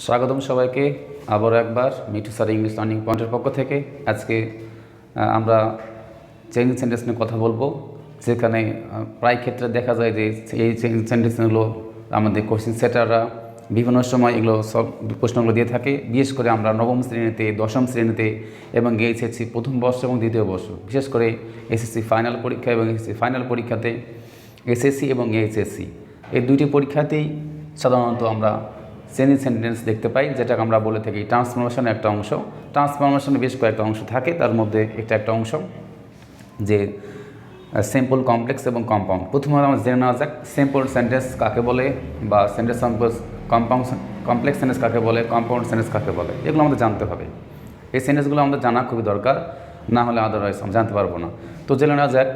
স্বাগতম সবাইকে আবারও একবার মিঠু স্যার ইংলিশ লার্নিং পয়েন্টের পক্ষ থেকে। আজকে আমরা চেঞ্জ সেন্টেন্স নিয়ে কথা বলবো, যেখানে প্রায় ক্ষেত্রে দেখা যায় যে এই চেঞ্জ সেন্টেন্সগুলো আমাদের কোশ্চেন সেটাররা বিভিন্ন সময় এগুলো সব প্রশ্নগুলো দিয়ে থাকে। বিশেষ করে আমরা নবম শ্রেণীতে, দশম শ্রেণীতে এবং এইচএসসি প্রথম বর্ষ এবং দ্বিতীয় বর্ষ, বিশেষ করে এসএসসি ফাইনাল পরীক্ষা এবং এসএসসি ফাইনাল পরীক্ষাতে এসএসসি এবং এইচএসসি এই দুইটি পরীক্ষাতেই সাধারণত আমরা চেঞ্জ সেন্টেন্স দেখতে পাই, যেটাকে আমরা বলে থাকি ট্রান্সফরমেশনের একটা অংশ। ট্রান্সফরমেশনের বেশ কয়েকটা অংশ থাকে, তার মধ্যে একটা অংশ যে সিম্পল, কমপ্লেক্স এবং কম্পাউন্ড। প্রথমে আমরা জেনে নেওয়া যাক সিম্পল সেন্টেন্স কাকে বলে, বা সেন্টেন্স কমপ্লেক্স সেন্টেন্স কাকে বলে, কম্পাউন্ড সেন্টেন্স কাকে বলে। এগুলো আমাদের জানতে হবে। এই সেন্টেন্সগুলো আমাদের জানা খুবই দরকার, না হলে আদারওয়াইজ আমরা জানতে পারবো না। তো জেনে নেওয়া যাক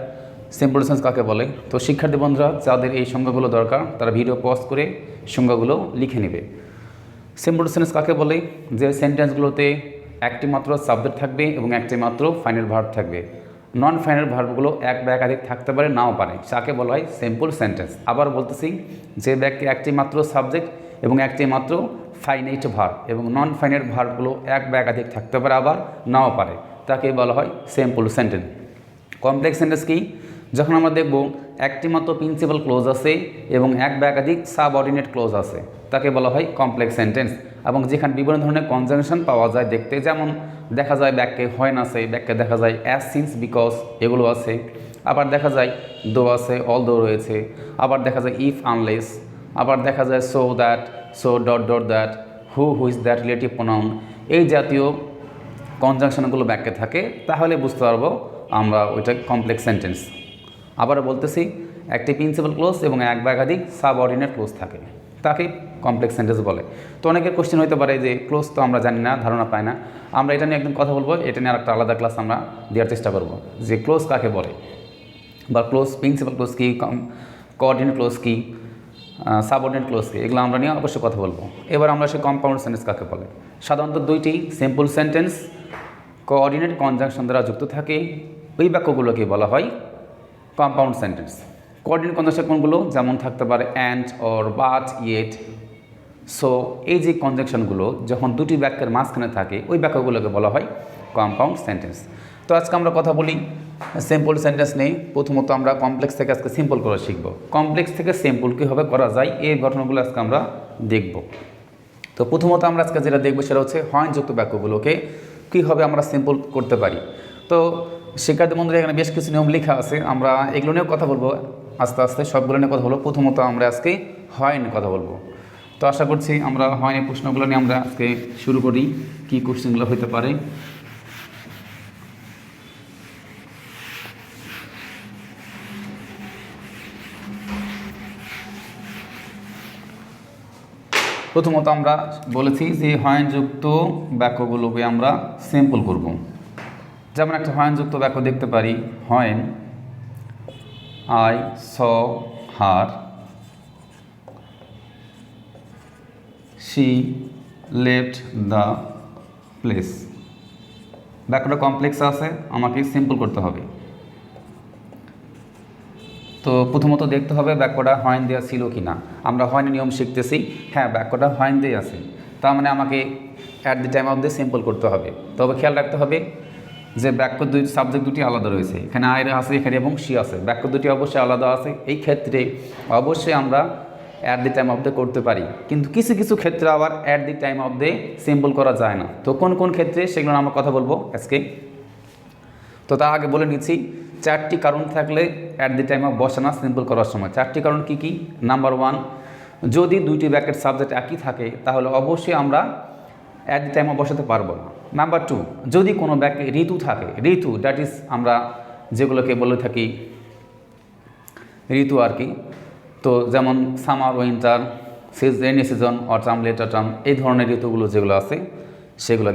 সিম্পল সেন্স কাকে বলে। তো শিক্ষার্থী বন্ধুরা যাদের এই সংজ্ঞাগুলো দরকার, তারা ভিডিও পজ করে সংজ্ঞাগুলো লিখে নেবে। সিম্পল সেন্টেন্স কাকে বলে? যে সেন্টেন্সগুলোতে একটি মাত্র সাবজেক্ট থাকবে এবং একটি মাত্র ফাইনাল ভার্ব থাকবে। নন ফাইনাল ভার্বগুলো এক বা একাধিক থাকতে পারে, নাও পারে, তাকে বলা হয় সিম্পল সেন্টেন্স। আবার বলতেছি, যে ব্যক্তি একটি মাত্র সাবজেক্ট এবং একটি মাত্র ফাইনাইট ভার্ব এবং নন ফাইনাইট ভার্বগুলো এক বা একাধিক থাকতে পারে, আবার নাও পারে, তাকে বলা হয় সিম্পল সেন্টেন্স। কমপ্লেক্স সেন্টেন্স কি? যখন আমরা দেখব একটি মাত্র প্রিন্সিপাল ক্লোজ আছে এবং এক বা একাধিক সাবঅর্ডিনেট ক্লোজ আছে, তাকে বলা হয় কমপ্লেক্স সেন্টেন্স। এবং যেখানে বিভিন্ন ধরনের কনজাংশন পাওয়া যায় দেখতে, যেমন দেখা যায় ব্যাক্যে হোয়েন আছে, ব্যাক্যে দেখা যায় অ্যাজ, সিন্স, বিকজ এগুলো আছে, আবার দেখা যায় দো আছে, অল দো রয়েছে, আবার দেখা যায় ইফ, আনলেস, আবার দেখা যায় so that, so dot dot that, who is that relative pronoun. এই জাতীয় কনজাংশনগুলো ব্যাক্যে থাকে, তাহলে বুঝতে পারবো আমরা ওইটা কমপ্লেক্স সেন্টেন্স। আবার বলতেছি, একটি প্রিন্সিপাল ক্লোজ এবং এক বা একাধিক সাবঅর্ডিনেট ক্লোজ থাকে, তাকে কমপ্লেক্স সেন্টেন্স বলে। তো অনেকের কোশ্চেন হতে পারে যে ক্লোজ তো আমরা জানি না, ধারণা পাই না। আমরা এটা নিয়ে একদিন কথা বলবো, এটা নিয়ে আরেকটা আলাদা ক্লাস আমরা দেওয়ার চেষ্টা করব, যে ক্লোজ কাকে বলে, বা ক্লোজ, প্রিন্সিপাল ক্লোজ কী, কোঅর্ডিনেট ক্লোজ কী, সাবঅর্ডিনেট ক্লোজ কী, এগুলো আমরা নিয়ে অবশ্যই কথা বলবো। এবার আমরা সে কম্পাউন্ড সেন্টেন্স কাকে বলে। সাধারণত দুইটি সিম্পল সেন্টেন্স কোঅর্ডিনেট কনজাংশন দ্বারা যুক্ত থাকে, ওই বাক্যগুলোকে বলা হয় কম্পাউন্ড সেন্টেন্স। কোঅর্ডিনেট কনজাংশন কোনগুলো? যেমন থাকতে পারে and, or, but, yet, so. এই যে কনজাংশনগুলো যখন দুটি বাক্যের মাঝখানে থাকে, ওই বাক্যগুলোকে বলা হয় কম্পাউন্ড সেন্টেন্স। তো আজকে আমরা কথা বলি সিম্পল সেন্টেন্স নেই। প্রথমত আমরা কমপ্লেক্স থেকে আজকে সিম্পল করা শিখব। কমপ্লেক্স থেকে সিম্পল কীভাবে করা যায়, এই ঘটনাগুলো আজকে আমরা দেখব। তো প্রথমত আমরা আজকে যেটা দেখবো সেটা হচ্ছে হয়যুক্ত বাক্যগুলোকে কীভাবে আমরা সিম্পল করতে পারি। তো শিক্ষার্থী বন্ধুরা, এখানে বেশ কিছু নিয়ম লেখা আছে, আমরা এগুলো নিয়েও কথা বলবো আস্তে আস্তে, সবগুলো নিয়ে কথা বলবো। প্রথমত আমরা আজকে হয় নিয়ে কথা বলবো। তো আশা করছি আমরা হয় নিয়ে প্রশ্নগুলো নিয়ে আমরা আজকে শুরু করি, কী কোশ্চেনগুলো হতে পারে। প্রথমত আমরা বলেছি যে হয়যুক্ত বাক্যগুলোকে আমরা সিম্পল করব। যেমন একটা হয়যুক্ত বাক্য দেখতে পারি, when I saw her she left the place. বাক্যটা কমপ্লেক্স আছে, আমাকে সিম্পল করতে হবে। তো প্রথমত দেখতে হবে বাক্যটা হয়ন দেওয়া ছিল কি না। আমরা হয়নের নিয়ম শিখতেছি, হ্যাঁ বাক্যটা হয়ন দিয়ে আছে, তার মানে আমাকে at the time of the simple করতে হবে। তবে খেয়াল রাখতে হবে যে বাক্য সাবজেক্ট দুটি আলাদা রয়েছে, এখানে আয় আছে, এখানে এবং সি আছে, বাক্য দুটি অবশ্যই আলাদা আছে। এই ক্ষেত্রে অবশ্যই আমরা at the time of the করতে পারি, কিন্তু কিছু কিছু ক্ষেত্রে আবার at the time of the simple করা যায় না। তো কোন কোন ক্ষেত্রে সেগুলো আমরা কথা বলবো আজকে। তো তার আগে বলে নিচ্ছি, চারটি কারণ থাকলে অ্যাট দি টাইম অফ বসে না সিম্পল করার সময়। চারটি কারণ কি কি? নাম্বার 1, যদি দুইটি বাক্যের সাবজেক্ট একই থাকে, তাহলে অবশ্যই আমরা অ্যাট দি টাইম অফ বসাতে পারবো না। নাম্বার 2, যদি কোনো বাক্যে ঋতু থাকে, ঋতু দ্যাট ইজ আমরা যেগুলোকে বলে থাকি ঋতু আর কি। তো যেমন summer, winter, rainy season, autumn, late autumn, এই ধরনের ঋতুগুলো যেগুলো আছে সেগুলো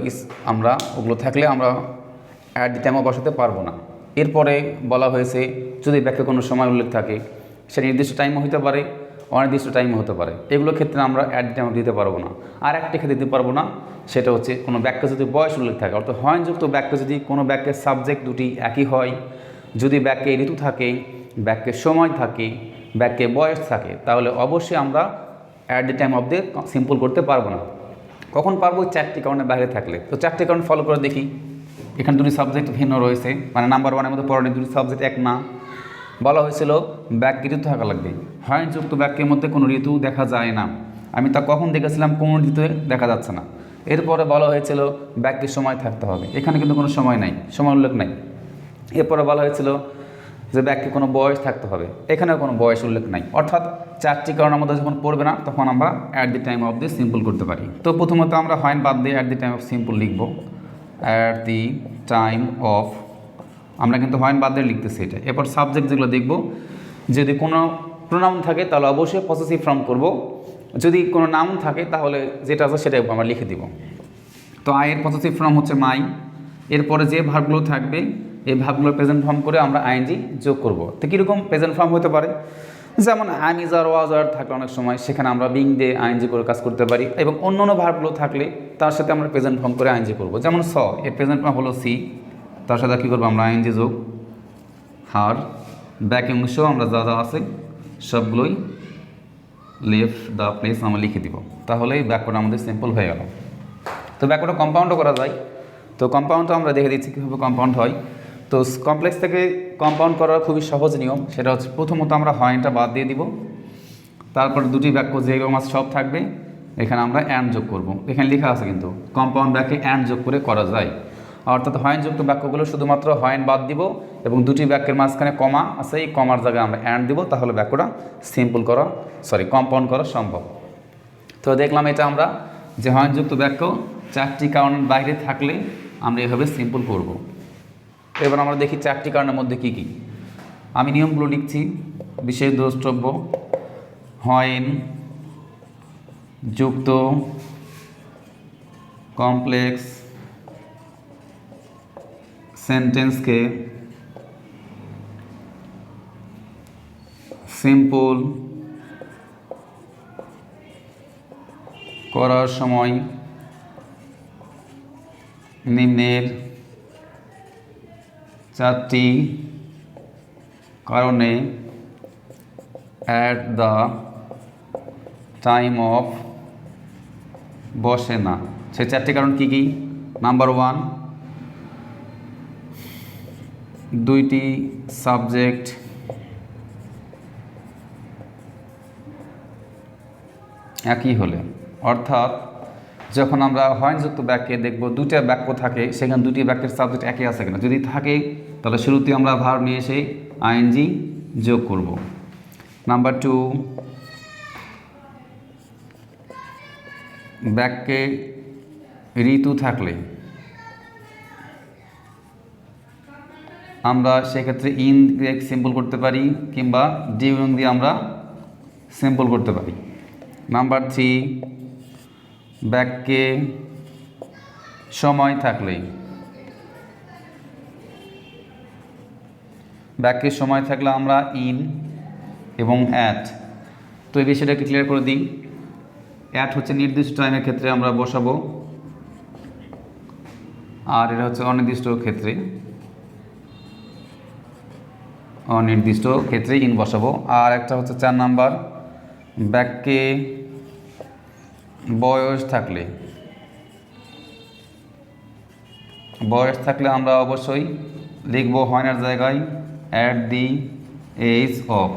আমরা ওগুলো থাকলে আমরা অ্যাট দি টাইম অফ বসাতে পারবো না। এরপরে বলা হয়েছে যদি বাক্যে কোনো সময় উল্লেখ থাকে, সে নির্দিষ্ট টাইমও হতে পারে, অনির্দিষ্ট টাইমও হতে পারে, এগুলো ক্ষেত্রে আমরা অ্যাট দি টাইম অফ দিতে পারবো না। আর একটা ক্ষেত্রে দিতে পারবো না, সেটা হচ্ছে কোনো বাক্যে যদি বয়স উল্লেখ থাকে, অর্থাৎ হয়যুক্ত বাক্যে যদি কোনো বাক্যের সাবজেক্ট দুটি একই হয়, যদি বাক্যে ঋতু থাকে, বাক্যে সময় থাকে, বাক্যে বয়স থাকে, তাহলে অবশ্যই আমরা at the time of the simple করতে পারবো না। কখন পারবো? 4টি কারণের বাইরে থাকলে। তো 4টি কারণ ফলো করে দেখি। এখানে দুটি সাবজেক্ট ভিন্ন রয়েছে, মানে নাম্বার 1-এর মধ্যে পড়ানি দুটি সাবজেক্ট এক না। বলা হয়েছিল বাক্যে ঋতু থাকা লাগবে। হয়যুক্ত বাক্যের মধ্যে কোনো ঋতু দেখা যায় না। আমি তা কখন দেখেছিলাম? কোন ঋতুতে দেখা যাচ্ছে না। এরপরে বলা হয়েছিল বাক্যের সময় থাকতে হবে। এখানে কিন্তু কোনো সময় নাই, সময় উল্লেখ নাই। এরপরে বলা হয়েছিল যে বাক্যে কোনো বয়স থাকতে হবে। এখানেও কোনো বয়স উল্লেখ নাই। অর্থাৎ 4টি কারণের মধ্যে যখন পড়বে না, তখন আমরা at the time of the simple করতে পারি। তো প্রথমত আমরা হয় বাদ দিয়ে at the time of simple লিখব। অ্যাট দি টাইম অফ, আমরা কিন্তু হয় বাদ দিয়ে লিখতেছি এটা। এরপর সাবজেক্ট যেগুলো দেখব, যদি কোনো প্রোনাউন থাকে তাহলে অবশ্যই পসেসিভ ফর্ম করব। যদি কোনো নাউন থাকে তাহলে যেটা আছে সেটাই আমরা লিখে দিব। তো আয়ের পসেসিভ ফর্ম হচ্ছে মাই। এরপরে যে ভার্বগুলো থাকবে এই ভার্বগুলো প্রেজেন্ট ফর্ম করে আমরা আইএনজি যোগ করব। তো কীরকম প্রেজেন্ট ফর্ম হতে পারে? যেমন আম, ইজ, আর, ওয়াজ, আর থাকলে অনেক সময় সেখানে আমরা বিং দিয়ে আইএনজি করে কাজ করতে পারি, এবং অন্য অন্য ভার্বগুলো থাকলে তার সাথে আমরা প্রেজেন্ট ফর্ম করে আইএনজি করব। যেমন স, এর প্রেজেন্ট ফর্ম হলো সি, তার সাথে কী করবো আমরা আইএনজি যোগ। হার, ব্যাক অংশ আমরা যা যা আছে সবগুলোই লেফট দ্য প্লেস আমরা লিখে দিব। তাহলে এই বাক্যটা আমাদের সিম্পল হয়ে গেল। তো বাক্যটা কম্পাউন্ডও করা যায়। তো কম্পাউন্ডও আমরা দেখে দিচ্ছি কীভাবে কম্পাউন্ড হয়। তো কমপ্লেক্স থেকে কম্পাউন্ড করার খুবই সহজ নিয়ম। সেটা হচ্ছে প্রথমত আমরা হয়টা বাদ দিয়ে দিব। তারপর দুটি বাক্য যেগুলো মাছ সব থাকবে এখানে আমরা অ্যান্ড যোগ করব। এখানে লেখা আছে কিন্তু কম্পাউন্ড বাক্যে অ্যান্ড যোগ করে করা যায়। অর্থাৎ হয়নযুক্ত বাক্যগুলো শুধুমাত্র হয়ন বাদ দিব এবং দুটি বাক্যের মাঝখানে কমা আছে, এই কমার জায়গায় আমরা অ্যান্ড দিব। তাহলে বাক্যটা সিম্পল করা কম্পাউন্ড করা সম্ভব। তো দেখলাম এটা আমরা যে হয়নযুক্ত বাক্য 4টি কারণের বাইরে থাকলে আমরা এভাবে সিম্পল করব। এবার আমরা দেখি 4টি কারণের মধ্যে কী কী। আমি নিয়মগুলো লিখছি। বিশেষ দ্রষ্টব্য, হয়ন যুক্ত, কমপ্লেক্স সেন্টেন্সকে সিম্পল করার সময় নিম্নের 4টি কারণে অ্যাট দ্য টাইম অফ বসে না। সেই 4টি কারণ কী কী? নাম্বার 1, দুইটি সাবজেক্ট একই হলে, অর্থাৎ যখন আমরা হয়নযুক্ত বাক্যে দেখব দুইটা বাক্য থাকে, সেখানে দুটি বাক্যের সাবজেক্ট একই আছে কিনা। যদি থাকে তাহলে শুরুতে আমরা ভার্ব নিয়ে এসে আইএনজি যোগ করব। নাম্বার 2, বাক্যে ঋতু থাকলে আমরা সেক্ষেত্রে ইন দিয়ে সিম্পল করতে পারি কিংবা ডিউরিং দিয়ে আমরা সিম্পল করতে পারি। নাম্বার 3, বাক্যে সময় থাকলে, বাক্যের সময় থাকলে আমরা ইন এবং অ্যাট। তো এই বিষয়টা একটু ক্লিয়ার করে দিই। অ্যাট হচ্ছে নির্দিষ্ট টাইমের ক্ষেত্রে আমরা বসাবো, আর এটা হচ্ছে অনির্দিষ্ট ক্ষেত্রে, অনির্দিষ্ট ক্ষেত্রে ইন বসাবো। আর একটা হচ্ছে 4 নাম্বার, বাক্যে বয়স থাকলে, বয়স থাকলে আমরা অবশ্যই লিখব হয়নার জায়গায় অ্যাট দি এজ অফ।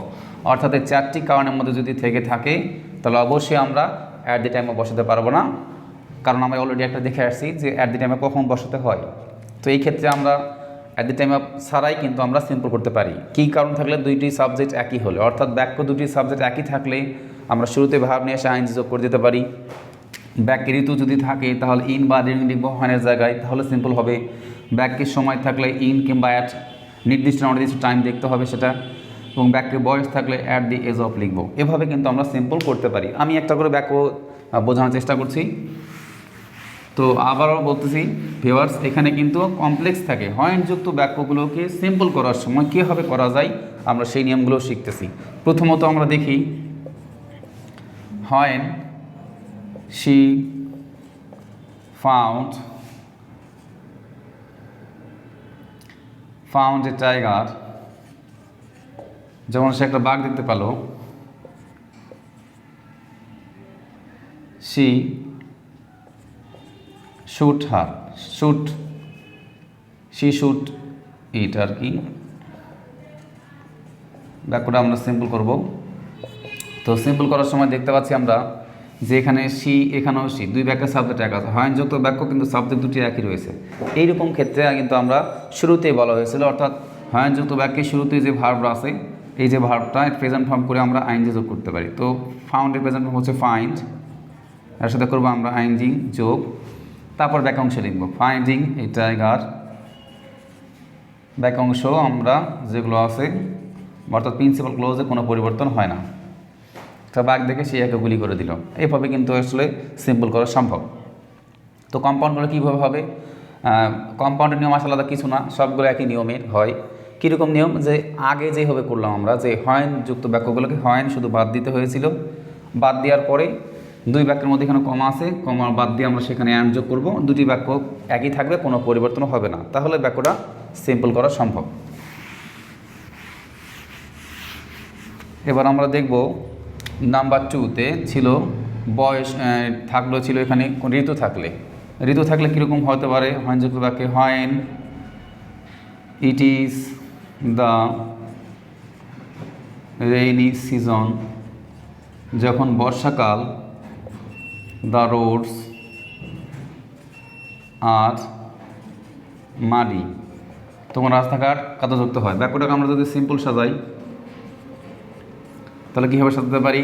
অর্থাৎ এই 4টি কারণের মধ্যে যদি থেকে থাকে তাহলে অবশ্যই আমরা অ্যাট দি টাইমে বসাতে পারবো না, কারণ আমরা অলরেডি একটা দেখে আসছি যে অ্যাট দি টাইমে কখন বসাতে হয়। তো এই ক্ষেত্রে আমরা অ্যাট দি টাইমে ছাড়াই কিন্তু আমরা সিম্পল করতে পারি। কী কারণ থাকলে? দুইটি সাবজেক্ট একই হলে, অর্থাৎ বাক্য দুটি সাবজেক্ট একই থাকলে আমরা শুরুতে ভার্ব নিয়ে এসে আইএনজি যোগ করে দিতে পারি। বাক্যে ঋতু যদি থাকে তাহলে ইন বা ডিউরিং লিখব হয়নের জায়গায়, তাহলে সিম্পল হবে। বাক্যের সময় থাকলে ইন কিংবা অ্যাট, নির্দিষ্ট অনির্দিষ্ট টাইম দেখতে হবে সেটা, এবং বাক্যের বয়স থাকলে অ্যাট দি এজ অফ লিখব। এভাবে কিন্তু আমরা সিম্পল করতে পারি। আমি একটা করে বাক্য বোঝানোর চেষ্টা করছি। তো আবারও বলতেছি ভিউয়ার্স, এখানে কিন্তু কমপ্লেক্স থাকে। হয়নযুক্ত বাক্যগুলোকে সিম্পল করার সময় কীভাবে করা যায় আমরা সেই নিয়মগুলো শিখতেছি। প্রথমত আমরা দেখি হয়েন she found a tiger, যেমন সে একটা বাঘ দেখতে পেল। she shoot her, shoot, she shoot it আর কি। বাক্যটা আমরা সিম্পল করব। তো সিম্পল করার সময় দেখতে পাচ্ছি আমরা যে এখানে সি, এখানেও সি, দুই বাক্যের সাবজেক্ট এক আছে, হয়নযুক্ত বাক্য কিন্তু সাবজেক্ট দুটি একই রয়েছে। এইরকম ক্ষেত্রে কিন্তু আমরা শুরুতেই বলা হয়েছিল, অর্থাৎ হয়নযুক্ত বাক্যের শুরুতে যে ভার্ব আছে, এই যে ভার্বটা প্রেজেন্ট ফর্ম করে আমরা আইনজি যোগ করতে পারি। তো ফাউন্ডের প্রেজেন্ট ফর্ম হচ্ছে ফাইন্ড, এর সাথে করবো আমরা আইনজি যোগ, তারপর বাক্যাংশ লিখবো ফাইন্ডিং এ টাইগার। বাক্যাংশ আমরা যেগুলো আছে অর্থাৎ প্রিন্সিপাল ক্লোজে কোনো পরিবর্তন হয় না, তা বাঘ দেখে সে একে গুলি করে দিল। এইভাবে কিন্তু আসলে সিম্পল করা সম্ভব। তো কম্পাউন্ডগুলো কীভাবে হবে? কম্পাউন্ডের নিয়ম আসলে আলাদা কিছু না, সবগুলো একই নিয়মের হয়। কীরকম নিয়ম? যে আগে যেভাবে করলাম আমরা, যে হয়ন যুক্ত বাক্যগুলোকে হয়ন শুধু বাদ দিতে হয়েছিল, বাদ দেওয়ার পরে দুই বাক্যের মধ্যে এখানে কমা আছে, কমা বাদ দিয়ে আমরা সেখানে অ্যান্ড যোগ করবো, দুটি বাক্য একই থাকবে, কোনো পরিবর্তন হবে না, তাহলে বাক্যটা সিম্পল করা সম্ভব। এবার আমরা দেখব নাম্বার 2-তে ছিল বয়স থাকলো, ছিল এখানে ঋতু থাকলে। ঋতু থাকলে কীরকম হতে পারে? হয়নযুক্ত বাক্যে when it is the rainy season, যখন বর্ষাকাল, দ্য রোডস আর মাডি, তখন রাস্তাঘাট কাদাযুক্ত হয়। বাক্যটাকে আমরা যদি সিম্পল সাজাই তাহলে কীভাবে সাজাতে পারি?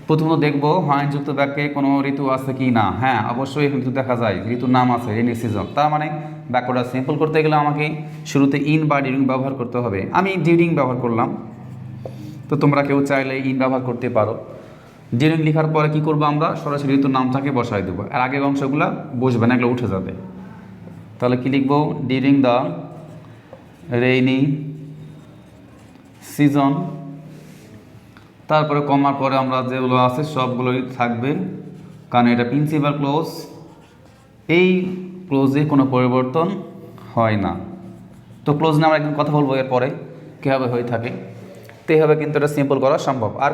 প্রথমত দেখব হয়নযুক্ত বাক্যে কোনো ঋতু আছে কি না। হ্যাঁ, অবশ্যই ঋতু দেখা যায়, ঋতুর নাম আছে রেইনি সিজন। তার মানে বাক্যটা সিম্পল করতে গেলে আমাকে শুরুতে ইন বা ডিউরিং ব্যবহার করতে হবে। আমি ডিউরিং ব্যবহার করলাম, তো তোমরা কেউ চাইলে ইন ব্যবহার করতে পারো। ডিউরিং লেখার পরে কি করবো? আমরা সরাসরি ঋতুর নামটাকে বসাই দেবো, আর আগের অংশগুলো বসবে না, এগুলো উঠে যাবে। তাহলে কি লিখবো? ডিউরিং দ্য রেইনি সিজন, তারপরে কমার পরে আমরা যেগুলো আছে সবগুলোই থাকবে, কারণ এটা প্রিন্সিপাল ক্লোজ, এই ক্লোজে কোনো পরিবর্তন হয় না। তো ক্লোজ নিয়ে আমরা একদিন কথা বলবো এরপরে কীভাবে হয়ে থাকে। তো এইভাবে কিন্তু এটা সিম্পল করা সম্ভব। আর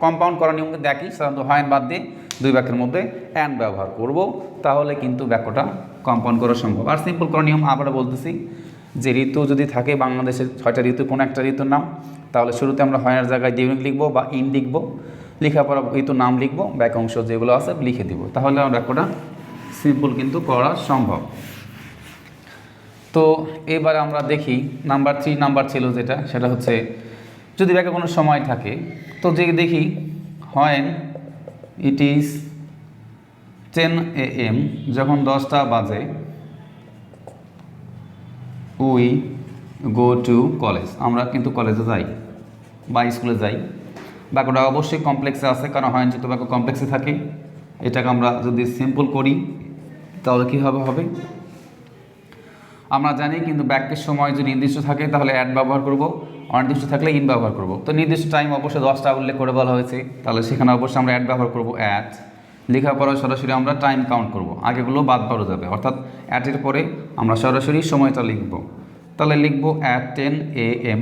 কম্পাউন্ড করার নিয়ম কিন্তু একই, সাধারণত হয়ন বাদ দিয়ে দুই বাক্যের মধ্যে অ্যান্ড ব্যবহার করব, তাহলে কিন্তু বাক্যটা কম্পাউন্ড করা সম্ভব। আর সিম্পল করার নিয়ম আবার বলতেছি, যে ঋতু যদি থাকে বাংলাদেশের 6টা ঋতু, কোনো একটা ঋতুর নাম, তাহলে শুরুতে আমরা হয়নের জায়গায় ডিউরিং লিখবো বা ইন লিখবো, লেখার পর ঋতুর নাম লিখবো, বাক্যাংশ যেগুলো আছে লিখে দিব, তাহলে আমরা বাক্যটা সিম্পল কিন্তু করা সম্ভব। তো এবারে আমরা দেখি নাম্বার 3 নাম্বার ছিল যেটা, সেটা হচ্ছে যদি ব্যাকে কোনো সময় থাকে, তো যে দেখি হয়েন ইট ইজ 10 AM, যখন 10টা বাজে, উই গো টু কলেজ, আমরা কিন্তু কলেজে যাই বা স্কুলে যাই। বাক্যটা অবশ্যই কমপ্লেক্সে আছে, কারণ হয়নযুক্ত বাক্য কমপ্লেক্সে থাকে। এটাকে আমরা যদি সিম্পল করি তাহলে কীভাবে হবে? আমরা জানি কিন্তু বাক্যের সময় যদি নির্দিষ্ট থাকে তাহলে অ্যাড ব্যবহার করব, অনির্দিষ্ট থাকলে ইন ব্যবহার করব। তো নির্দিষ্ট টাইম অবশ্যই 10টা উল্লেখ করে বলা হয়েছে, তাহলে সেখানে অবশ্যই আমরা অ্যাড ব্যবহার করব। অ্যাড লেখার পরে সরাসরি আমরা টাইম কাউন্ট করব, আগেগুলো বাদ পড়ে যাবে, অর্থাৎ অ্যাটের পরে আমরা সরাসরি সময়টা লিখব। তাহলে লিখব অ্যাট 10 AM,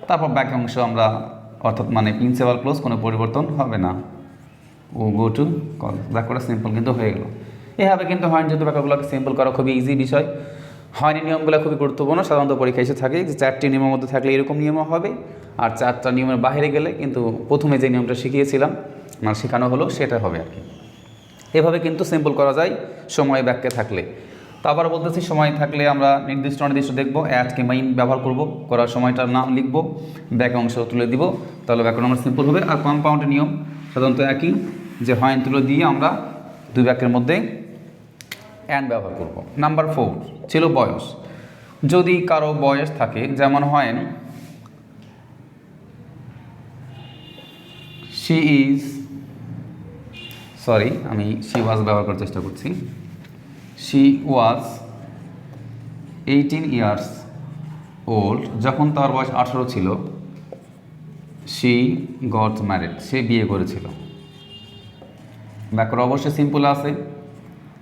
তারপর বাক্যাংশ আমরা অর্থাৎ মানে প্রিন্সিপাল ক্লোজ, কোনো পরিবর্তন হবে না, ও গো টু কলেজ। বাক্যটা সিম্পল কিন্তু হয়ে গেল। এভাবে কিন্তু হয়নযুক্ত বাক্যগুলোকে সিম্পল করা খুবই ইজি বিষয়। হয়নি নিয়মগুলো খুবই গুরুত্বপূর্ণ, সাধারণত পরীক্ষা এসে থাকে যে 4টি নিয়মের মধ্যে থাকলে এরকম নিয়মও হবে, আর 4টা নিয়মের বাইরে গেলে কিন্তু প্রথমে যে নিয়মটা শিখিয়েছিলাম মানে শেখানো হলো সেটা হবে আর কি। এভাবে কিন্তু সিম্পল করা যায় সময় বাক্যে থাকলে। তো আবার বলতেছি, সময় থাকলে আমরা নির্দিষ্ট অনির্দিষ্ট দেখবো, অ্যাট কিংবা ইন ব্যবহার করব, করার সময়টার নাম লিখবো, বাক্যাংশ তুলে দিব, তাহলে ব্যাকরণ আমরা সিম্পল হবে। আর কম্পাউন্ডের নিয়ম সাধারণত একই, যে হয়ন তুলে দিয়ে আমরা দুই বাক্যের মধ্যে অ্যান্ড ব্যবহার করব। নাম্বার 4 ছিল বয়স। যদি কারো বয়স থাকে, যেমন হয়েন শি ইজ, সরি আমি শি ওয়াজ ব্যবহার করার চেষ্টা করছি, শি ওয়াজ 18 ইয়ার্স ওল্ড, যখন তার বয়স 18 ছিল, শি গট ম্যারিড, সে বিয়ে করেছিল। ব্যাকরণ অবশ্যই সিম্পল আছে,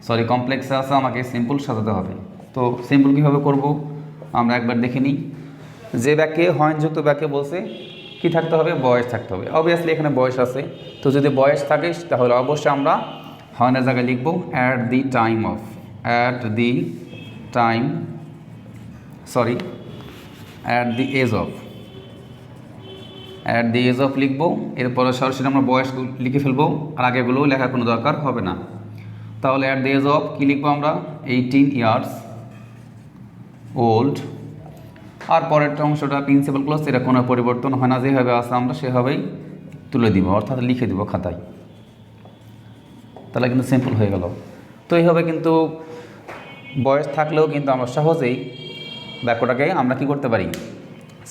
সরি কমপ্লেক্সে আছে, আমাকে সিম্পল সাজাতে হবে। তো সিম্পল কীভাবে করব আমরা একবার দেখে নিই। যে বাক্যে হয়নযুক্ত বাক্যে বলছে কি থাকতে হবে? বয়স থাকতে হবে। অবভিয়াসলি এখানে বয়স আছে, তো যদি বয়স থাকে তাহলে অবশ্যই আমরা হয়নের জায়গায় লিখব at the time of, at the time, sorry at the age of, at the age of লিখবো। এরপরে সরাসরি আমরা বয়স লিখে ফেলবো, আর আগেগুলোও লেখার কোনো দরকার হবে না। তাহলে অ্যাট দি এজ অফ কী লিখবো আমরা, 18 ইয়ার্স ওল্ড। আর পরেরটা অংশটা প্রিন্সিপাল ক্লজ, এটা কোনো পরিবর্তন হয় না, যেভাবে আসে আমরা সেভাবেই তুলে দিব, অর্থাৎ লিখে দিব খাতায়। তাহলে কিন্তু সিম্পল হয়ে গেল। তো এইভাবে কিন্তু বয়স থাকলেও কিন্তু আমরা সহজেই বাক্যটাকে আমরা কী করতে পারি,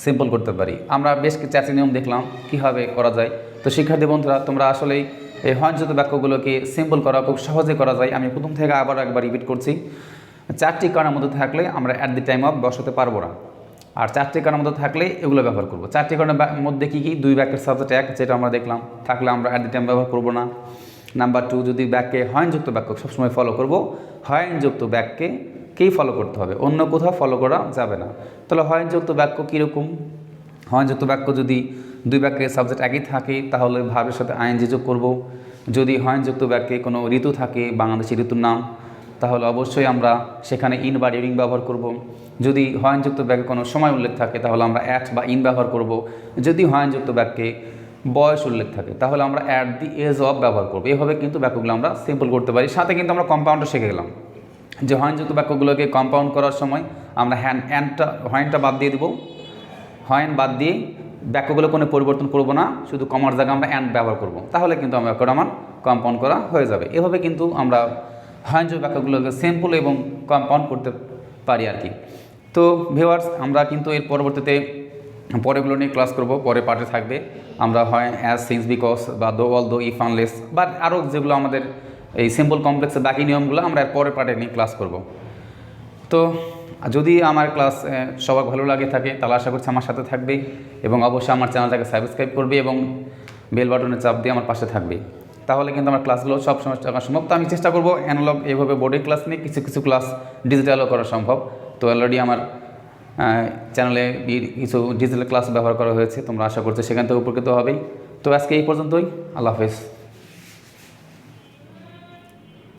সিম্পল করতে পারি। আমরা বেশ কিছু চারটি নিয়ম দেখলাম কীভাবে করা যায়। তো শিক্ষার্থী বন্ধুরা, তোমরা আসলেই এই হয়নযুক্ত বাক্যগুলোকে সিম্পল করা খুব সহজে করা যায়। আমি প্রথম থেকে আবার একবার রিপিট করছি, 4টি কারণের মধ্যে থাকলে আমরা অ্যাট দি টাইম অফ বসাতে পারবো না, আর 4টি কারণের মধ্যে থাকলে এগুলো ব্যবহার করবো। 4টি কারণের মধ্যে কী কী, 2 বাক্যের সাবজেক্ট এক, যেটা আমরা দেখলাম, থাকলে আমরা অ্যাট দি টাইম ব্যবহার করবো না। নাম্বার 2, যদি বাক্যে হয়নযুক্ত বাক্য সবসময় ফলো করবো, হয়নযুক্ত বাক্যে কেই ফলো করতে হবে, অন্য কোথাও ফলো করা যাবে না। তাহলে হয়নযুক্ত বাক্য কীরকম, হয়নযুক্ত বাক্য যদি 2 বাক্যের সাবজেক্ট একই থাকে তাহলে ভার্বের সাথে আইএনজি যোগ করব। যদি হয়নযুক্ত বাক্যে কোনো ঋতু থাকে, বাংলাদেশি ঋতুর নাম, তাহলে অবশ্যই আমরা সেখানে ইন বা ডিউরিং ব্যবহার করব। যদি হয়নযুক্ত বাক্যে কোনো সময় উল্লেখ থাকে তাহলে আমরা অ্যাট বা ইন ব্যবহার করব। যদি হয়নযুক্ত বাক্যে বয়স উল্লেখ থাকে তাহলে আমরা অ্যাট দি এজ অফ ব্যবহার করব। এভাবে কিন্তু বাক্যগুলো আমরা সিম্পল করতে পারি। সাথে কিন্তু আমরা কম্পাউন্ডও শিখে গেলাম, যে হয়নযুক্ত বাক্যগুলোকে কম্পাউন্ড করার সময় আমরা হয়নটা বাদ দিয়ে দেবো, হয়ন বাদ দিয়ে বাক্যগুলো কোনো পরিবর্তন করব না, শুধু কমার জায়গায় আমরা অ্যান্ড ব্যবহার করব, তাহলে কিন্তু আমার বাক্যটা আমার কম্পাউন্ড করা হয়ে যাবে। এভাবে কিন্তু আমরা হয়নযুক্ত বাক্যগুলোকে সিম্পল এবং কম্পাউন্ড করতে পারি আর কি। তো ভিউয়ার্স, আমরা কিন্তু এর পরবর্তীতে পরেগুলো নিয়ে ক্লাস করব, পরে পার্টে থাকবে। আমরা হয় অ্যাজ, সিন্স, বিকজ বা দো, অল দো, ইফ, আনলেস বা আরও যেগুলো আমাদের এই সিম্পল কমপ্লেক্সের বাকি নিয়মগুলো আমরা এর পরের পার্টে নিয়ে ক্লাস করব। তো যদি আমার ক্লাস সবার ভালো লাগে থাকে তাহলে আশা করছি আমার সাথে থাকবে, এবং অবশ্যই আমার চ্যানেলটাকে সাবস্ক্রাইব করবে এবং বেল বাটনে চাপ দিয়ে আমার পাশে থাকবে। তাহলে কিন্তু আমার ক্লাসগুলো সব সময় টাকা সম্ভব। তো আমি চেষ্টা করবো অ্যানালগ এইভাবে বোর্ডের ক্লাস নিয়ে কিছু কিছু ক্লাস ডিজিটালও করা সম্ভব। তো অলরেডি আমার চ্যানেলে কিছু ডিজিটাল ক্লাস ব্যবহার করা হয়েছে, তোমরা আশা করছো সেখান থেকে উপকৃত হবেই। তো আজকে এই পর্যন্তই, আল্লাহ হাফেজ।